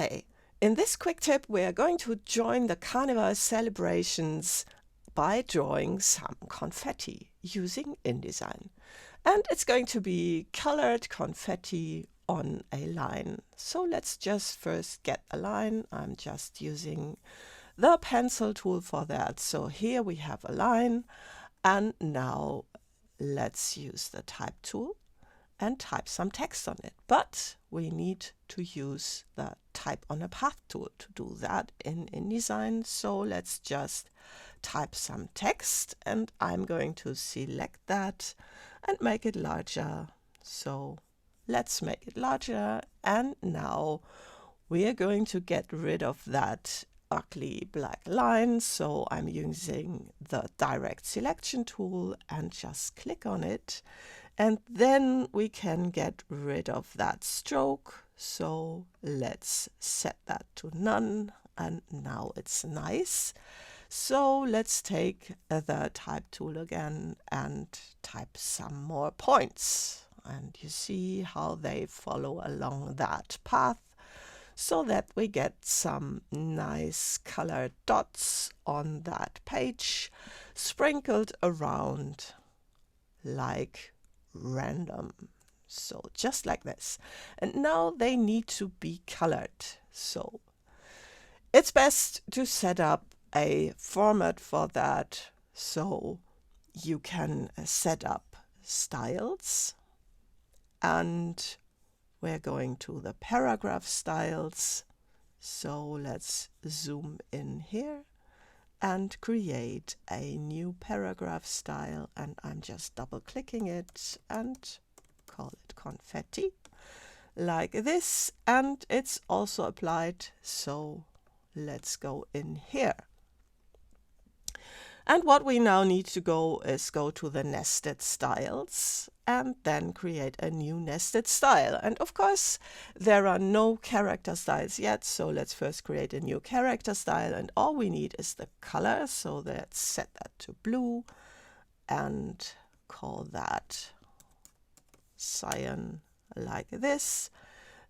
Hi! In this quick tip we are going to join the Carnival celebrations by drawing some confetti using InDesign. And it's going to be colored confetti on a line. So let's just first get a line. I'm just using the pencil tool for that. So here we have a line, and now let's use the type tool and type some text on it. But we need to use the type on a path tool to do that in InDesign. So let's just type some text, and I'm going to select that and make it larger. So let's make it larger, and now we are going to get rid of that ugly black line. So I'm using the direct selection tool and just click on it, and then we can get rid of that stroke. So let's set that to none, and now it's nice. So let's take the type tool again and type some more points, and you see how they follow along that path, so that we get some nice colored dots on that page sprinkled around like random. So just like this. And now they need to be colored. So it's best to set up a format for that. So you can set up styles, and we're going to the paragraph styles. So let's zoom in here and create a new paragraph style, and I'm just double clicking it and call it confetti like this, and it's also applied. So let's go in here. And what we now need to go to the nested styles and then create a new nested style. And of course, there are no character styles yet. So let's first create a new character style, and all we need is the color. So let's set that to blue and call that cyan like this.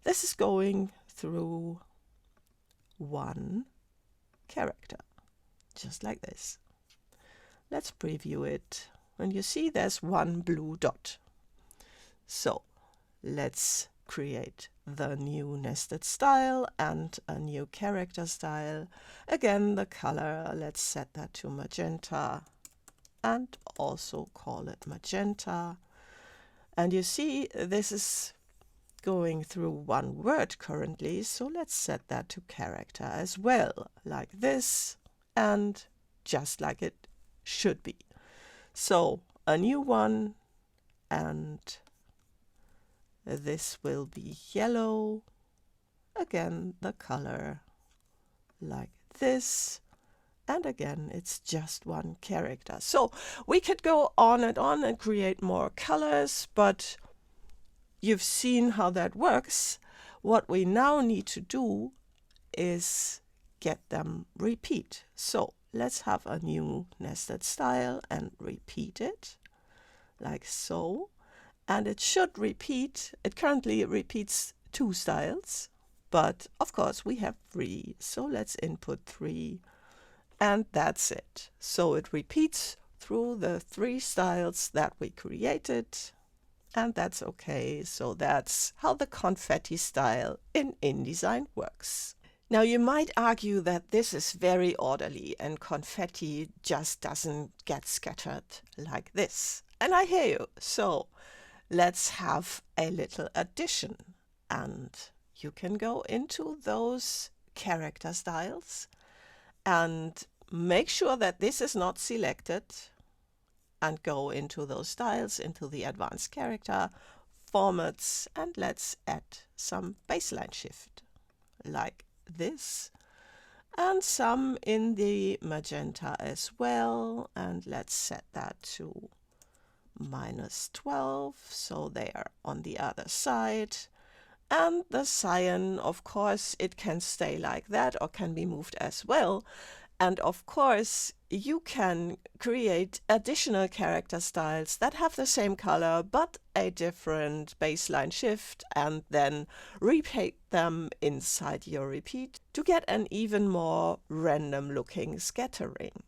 This is going through one character, just like this. Let's preview it, and you see there's one blue dot. So let's create the new nested style and a new character style. Again, the color, let's set that to magenta and also call it magenta. And you see this is going through one word currently, so let's set that to character as well, like this, and just like it should be. So a new one, and this will be yellow. Again, the color like this, and again it's just one character. So we could go on and create more colors, but you've seen how that works. What we now need to do is get them repeat. So let's have a new nested style and repeat it like so. And it should repeat. It currently repeats 2 styles, but of course we have 3. So let's input 3, and that's it. So it repeats through the 3 styles that we created, and that's okay. So that's how the confetti style in InDesign works. Now you might argue that this is very orderly and confetti just doesn't get scattered like this. And I hear you. So let's have a little addition, and you can go into those character styles and make sure that this is not selected, and go into those styles, into the advanced character formats, and let's add some baseline shift like this, and some in the magenta as well, and let's set that to -12, so they are on the other side. And the cyan, of course, it can stay like that or can be moved as well. And of course, you can create additional character styles that have the same color but a different baseline shift, and then repeat them inside your repeat to get an even more random looking scattering.